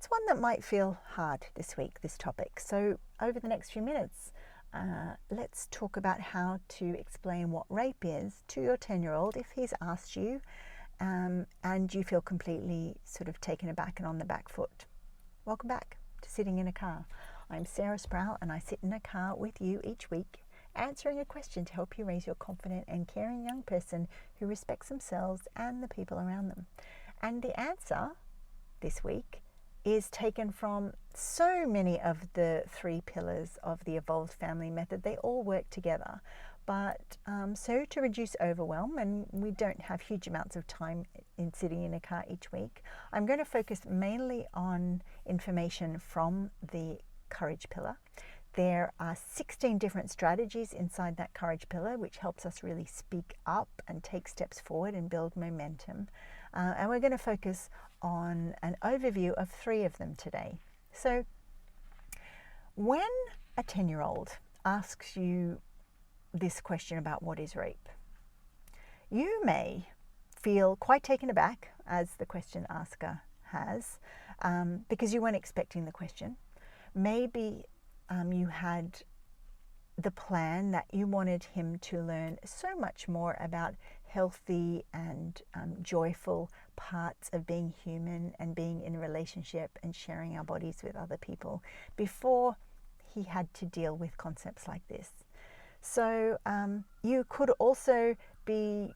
that's one that might feel hard this week, this topic. So over the next few minutes, let's talk about how to explain what rape is to your 10-year-old if he's asked you and you feel completely sort of taken aback and on the back foot. Welcome back to Sitting in a Car. I'm Sarah Sproul, and I sit in a car with you each week, answering a question to help you raise your confident and caring young person who respects themselves and the people around them. And the answer this week is taken from so many of the 3 pillars of the evolved family method. They all work together. But so to reduce overwhelm, and we don't have huge amounts of time in sitting in a car each week, I'm going to focus mainly on information from the courage pillar. There are 16 different strategies inside that courage pillar, which helps us really speak up and take steps forward and build momentum. And we're going to focus on an overview of 3 of them today. So when a 10-year-old asks you this question about what is rape, you may feel quite taken aback, as the question asker has, because you weren't expecting the question. Maybe you had the plan that you wanted him to learn so much more about healthy and joyful parts of being human and being in a relationship and sharing our bodies with other people before he had to deal with concepts like this. So you could also be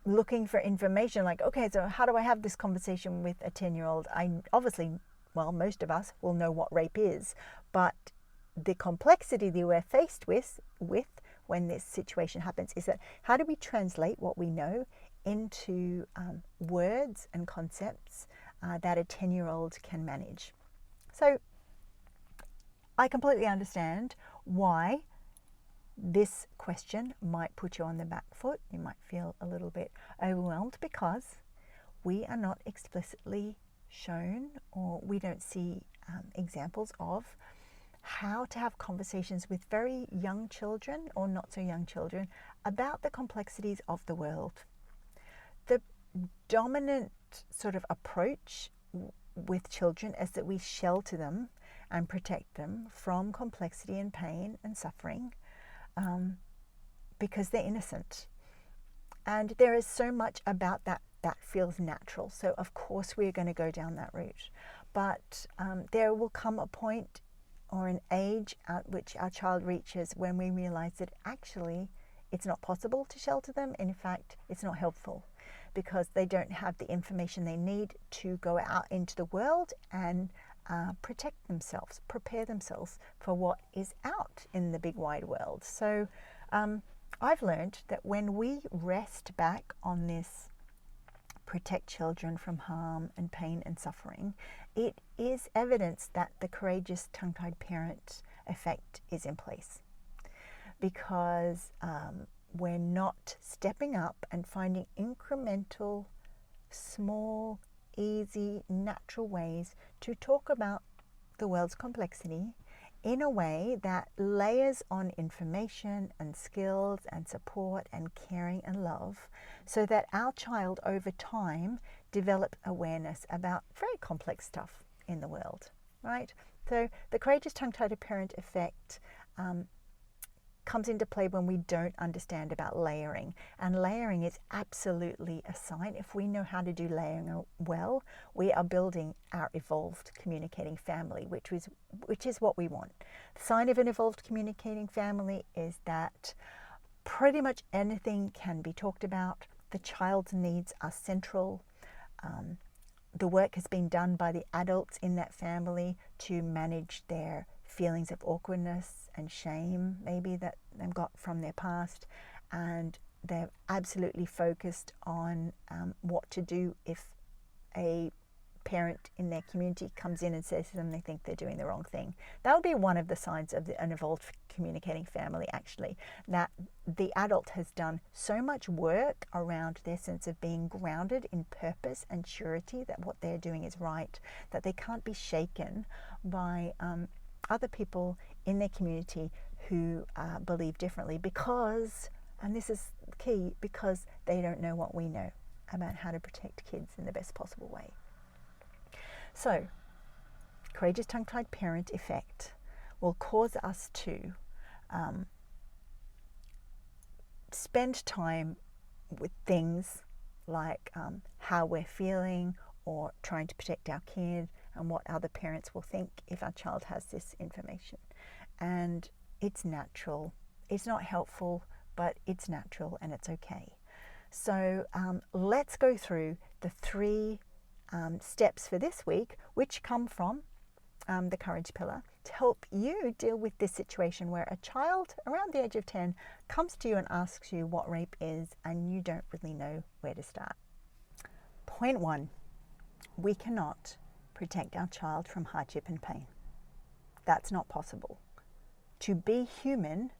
looking for information like, okay, so how do I have this conversation with a 10-year-old? Most of us will know what rape is, but the complexity that we're faced with when this situation happens is that how do we translate what we know into words and concepts that a 10-year-old can manage? So I completely understand why this question might put you on the back foot. You might feel a little bit overwhelmed because we are not explicitly shown, or we don't see examples of how to have conversations with very young children or not so young children about the complexities of the world. The dominant sort of approach with children is that we shelter them and protect them from complexity and pain and suffering because they're innocent. And there is so much about that feels natural. So of course we're going to go down that route. But there will come a point or an age at which our child reaches when we realize that actually it's not possible to shelter them. In fact, it's not helpful because they don't have the information they need to go out into the world and protect themselves, prepare themselves for what is out in the big wide world. So I've learned that when we rest back on this protect children from harm and pain and suffering, it is evidence that the courageous tongue-tied parent effect is in place, because we're not stepping up and finding incremental, small, easy, natural ways to talk about the world's complexity in a way that layers on information and skills and support and caring and love, so that our child over time develop awareness about very complex stuff in the world, right? So the courageous tongue-tied parent effect comes into play when we don't understand about layering. And layering is absolutely a sign. If we know how to do layering well, we are building our evolved communicating family, which is what we want. The sign of an evolved communicating family is that pretty much anything can be talked about. The child's needs are central. The work has been done by the adults in that family to manage their feelings of awkwardness and shame, maybe that they've got from their past, and they're absolutely focused on what to do if a parent in their community comes in and says to them they think they're doing the wrong thing. That would be one of the signs of an evolved communicating family, actually, that the adult has done so much work around their sense of being grounded in purpose and surety that what they're doing is right, that they can't be shaken by other people in their community who believe differently, because, and this is key, because they don't know what we know about how to protect kids in the best possible way. So courageous tongue-tied parent effect will cause us to spend time with things like how we're feeling, or trying to protect our kid and what other parents will think if our child has this information. And it's natural. It's not helpful, but it's natural and it's okay. So let's go through the 3 steps for this week, which come from the Courage Pillar, to help you deal with this situation where a child around the age of 10 comes to you and asks you what rape is and you don't really know where to start. Point 1, we cannot protect our child from hardship and pain. That's not possible. To be human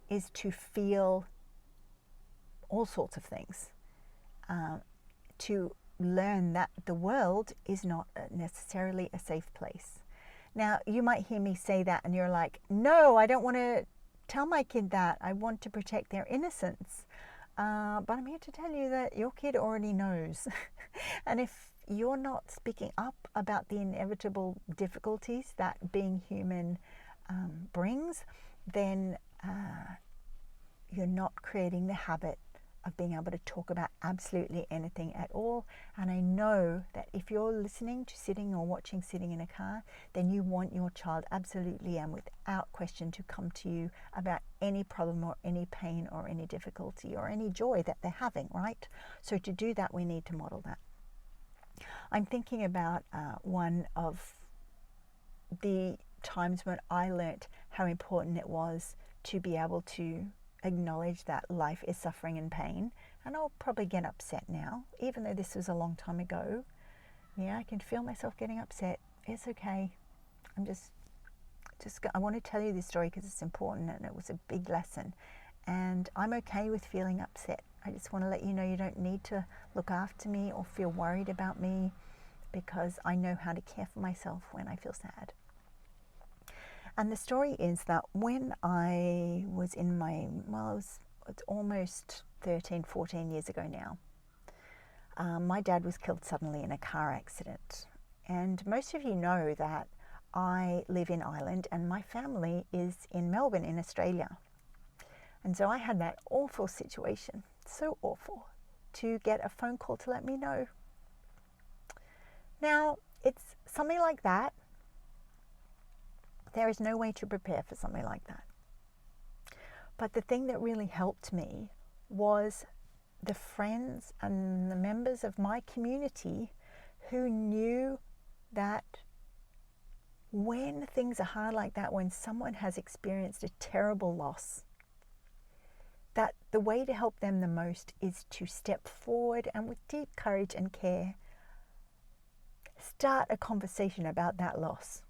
is to feel all sorts of things, to learn that the world is not necessarily a safe place. Now, you might hear me say that and you're like, no, I don't want to tell my kid that. I want to protect their innocence. But I'm here to tell you that your kid already knows. And if you're not speaking up about the inevitable difficulties that being human brings, then you're not creating the habit of being able to talk about absolutely anything at all. And I know that if you're listening to sitting or watching sitting in a car, then you want your child absolutely and without question to come to you about any problem or any pain or any difficulty or any joy that they're having, right? So to do that, we need to model that. I'm thinking about one of the times when I learnt how important it was to be able to acknowledge that life is suffering and pain. And I'll probably get upset now, even though this was a long time ago. Yeah, I can feel myself getting upset. It's okay. I want to tell you this story because it's important and it was a big lesson. And I'm okay with feeling upset. I just want to let you know you don't need to look after me or feel worried about me, because I know how to care for myself when I feel sad. And the story is that when I was in it's almost 13, 14 years ago now, my dad was killed suddenly in a car accident. And most of you know that I live in Ireland and my family is in Melbourne in Australia. And so I had that awful situation, so awful, to get a phone call to let me know. Now, it's something like that. There is no way to prepare for something like that. But the thing that really helped me was the friends and the members of my community who knew that when things are hard like that, when someone has experienced a terrible loss, that the way to help them the most is to step forward and with deep courage and care, start a conversation about that loss.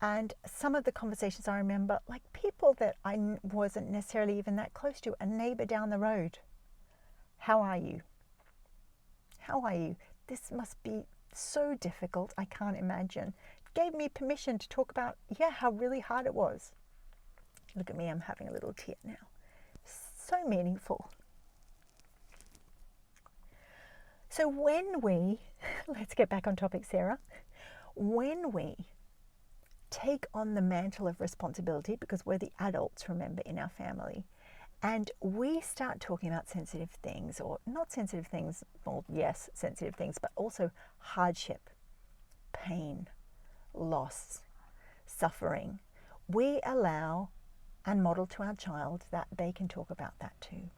And some of the conversations I remember, like people that I wasn't necessarily even that close to, a neighbor down the road. How are you? How are you? This must be so difficult, I can't imagine. Gave me permission to talk about, how really hard it was. Look at me, I'm having a little tear now. So meaningful. So when we, let's get back on topic, Sarah. When we take on the mantle of responsibility, because we're the adults, remember, in our family, and we start talking about sensitive things, or not sensitive things, well, yes, sensitive things, but also hardship, pain, loss, suffering, we allow and model to our child that they can talk about that too.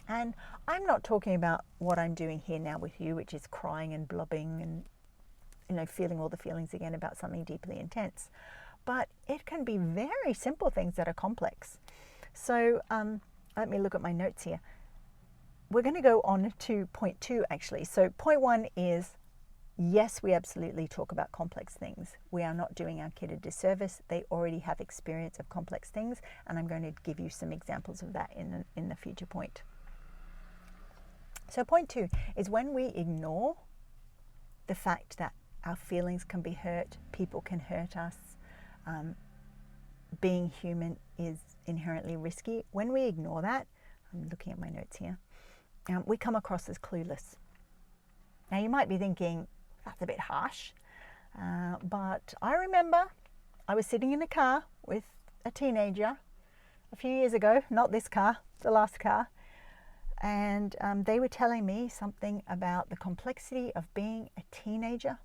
And I'm not talking about what I'm doing here now with you, which is crying and blubbing and feeling all the feelings again about something deeply intense. But it can be very simple things that are complex. So let me look at my notes here. We're going to go on to point 2, actually. So point 1 is, yes, we absolutely talk about complex things. We are not doing our kid a disservice. They already have experience of complex things, and I'm going to give you some examples of that in the future point. So point 2 is when we ignore the fact that our feelings can be hurt, people can hurt us, being human is inherently risky. When we ignore that, I'm looking at my notes here, we come across as clueless. Now you might be thinking, that's a bit harsh. But I remember I was sitting in a car with a teenager a few years ago, not this car, the last car, and they were telling me something about the complexity of being a teenager,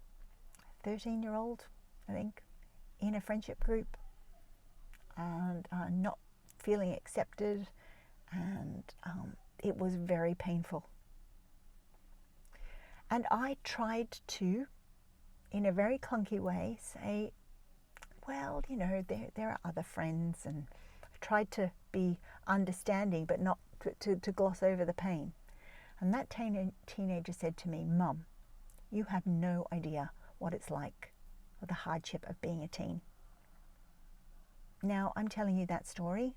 13-year-old, I think, in a friendship group, and not feeling accepted, and it was very painful. And I tried to, in a very clunky way, say, well, you know, there are other friends, and I tried to be understanding, but not to gloss over the pain. And that teenager said to me, Mum, you have no idea what it's like, or the hardship of being a teen. Now, I'm telling you that story,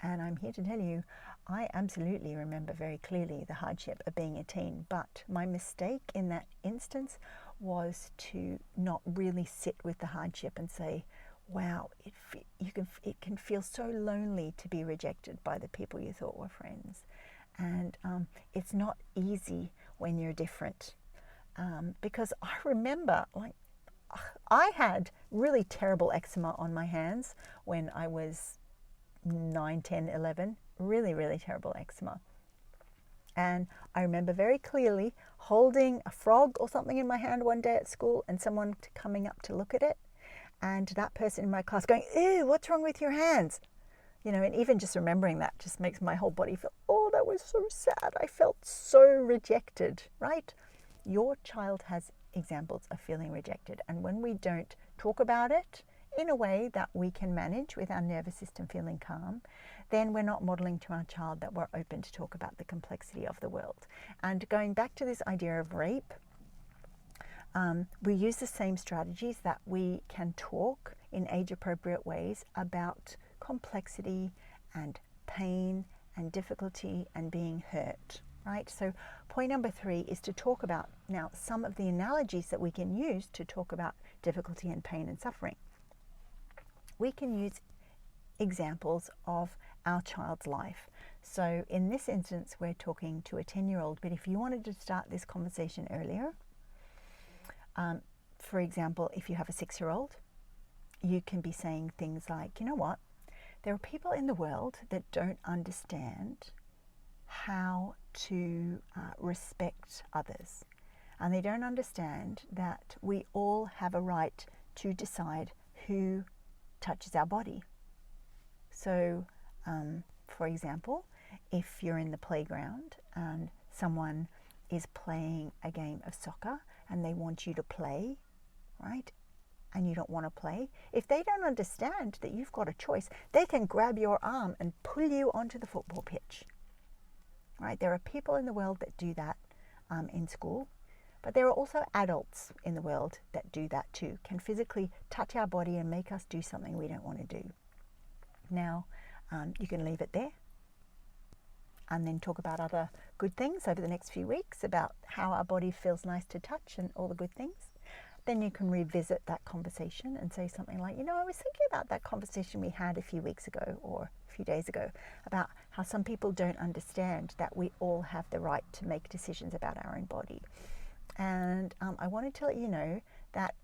and I'm here to tell you, I absolutely remember very clearly the hardship of being a teen, but my mistake in that instance was to not really sit with the hardship and say, wow, it can feel so lonely to be rejected by the people you thought were friends. And it's not easy when you're different. Because I remember, like, I had really terrible eczema on my hands when I was 9, 10, 11, really, really terrible eczema. And I remember very clearly holding a frog or something in my hand one day at school, and someone coming up to look at it, and that person in my class going, ew, what's wrong with your hands? You know, and even just remembering that just makes my whole body feel, oh, that was so sad. I felt so rejected, right? Your child has examples of feeling rejected, and when we don't talk about it in a way that we can manage with our nervous system feeling calm, then we're not modeling to our child that we're open to talk about the complexity of the world. And going back to this idea of rape, we use the same strategies that we can talk in age-appropriate ways about complexity and pain and difficulty and being hurt, right? So point number 3 is to talk about now some of the analogies that we can use to talk about difficulty and pain and suffering. We can use examples of our child's life. So in this instance, we're talking to a 10-year-old, but if you wanted to start this conversation earlier, for example, if you have a 6-year-old, you can be saying things like, you know what, there are people in the world that don't understand how to respect others. And they don't understand that we all have a right to decide who touches our body. So, for example, if you're in the playground and someone is playing a game of soccer and they want you to play, right? And you don't want to play, if they don't understand that you've got a choice, they can grab your arm and pull you onto the football pitch, right? There are people in the world that do that in school, but there are also adults in the world that do that too, can physically touch our body and make us do something we don't want to do. Now, you can leave it there and then talk about other good things over the next few weeks about how our body feels nice to touch and all the good things. Then you can revisit that conversation and say something like, you know, I was thinking about that conversation we had a few weeks ago or a few days ago about how some people don't understand that we all have the right to make decisions about our own body. And I wanted to let you know that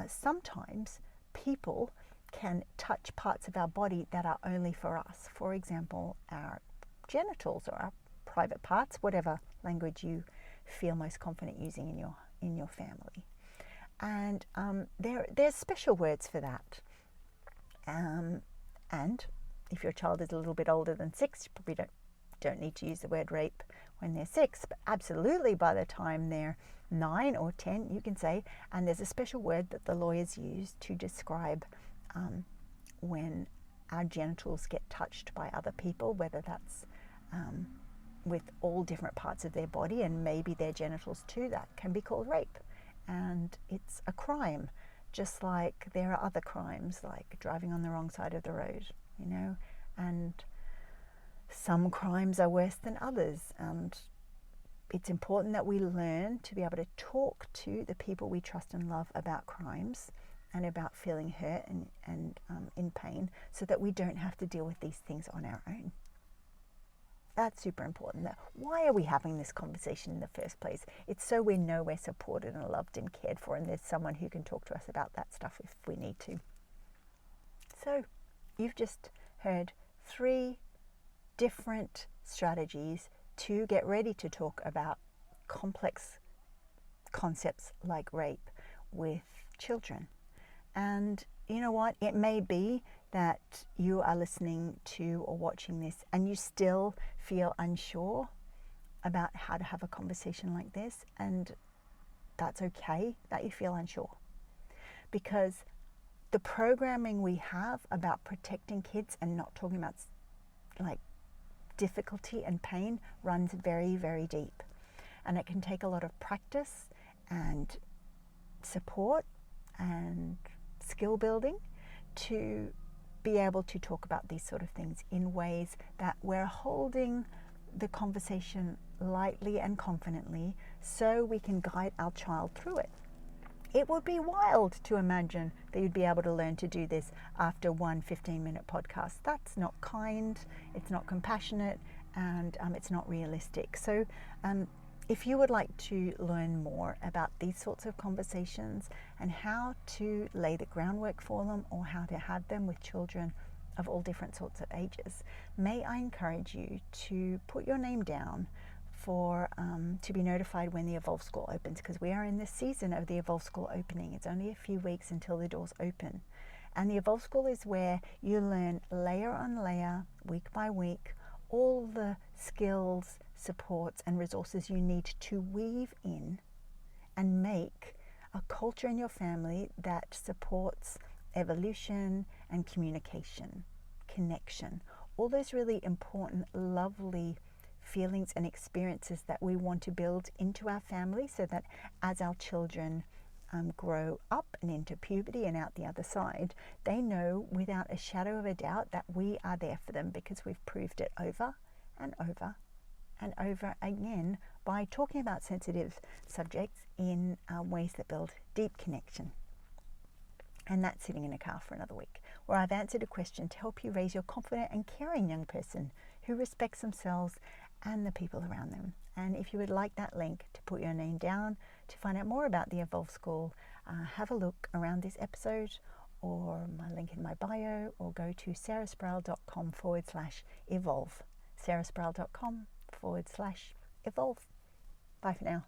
sometimes people can touch parts of our body that are only for us. For example, our genitals or our private parts, whatever language you feel most confident using in your family. And there's special words for that. And if your child is a little bit older than 6, you probably don't need to use the word rape when they're 6, but absolutely by the time they're 9 or 10, you can say, and there's a special word that the lawyers use to describe when our genitals get touched by other people, whether that's with all different parts of their body and maybe their genitals too, that can be called rape. And it's a crime, just like there are other crimes like driving on the wrong side of the road, you know, and some crimes are worse than others. And it's important that we learn to be able to talk to the people we trust and love about crimes and about feeling hurt and in pain, so that we don't have to deal with these things on our own. That's super important. Why are we having this conversation in the first place? It's so we know we're supported and loved and cared for, and there's someone who can talk to us about that stuff if we need to. So you've just heard 3 different strategies to get ready to talk about complex concepts like rape with children. And you know what? It may be that you are listening to or watching this and you still feel unsure about how to have a conversation like this, and that's okay that you feel unsure, because the programming we have about protecting kids and not talking about like difficulty and pain runs very, very deep, and it can take a lot of practice and support and skill building to be able to talk about these sort of things in ways that we're holding the conversation lightly and confidently so we can guide our child through it. It would be wild to imagine that you'd be able to learn to do this after one 15-minute podcast. That's not kind, it's not compassionate, and it's not realistic. So if you would like to learn more about these sorts of conversations and how to lay the groundwork for them, or how to have them with children of all different sorts of ages, may I encourage you to put your name down for to be notified when the Evolve School opens, because we are in the season of the Evolve School opening. It's only a few weeks until the doors open. And the Evolve School is where you learn layer on layer, week by week, all the skills, supports and resources you need to weave in and make a culture in your family that supports evolution and communication, connection, all those really important, lovely feelings and experiences that we want to build into our family, so that as our children grow up and into puberty and out the other side, they know without a shadow of a doubt that we are there for them, because we've proved it over and over and over again by talking about sensitive subjects in ways that build deep connection. And that's sitting in a car for another week, where I've answered a question to help you raise your confident and caring young person who respects themselves and the people around them. And if you would like that link to put your name down to find out more about the Evolve School, have a look around this episode or my link in my bio, or go to sarahsproul.com/evolve. sarahsproul.com/evolve. Bye for now.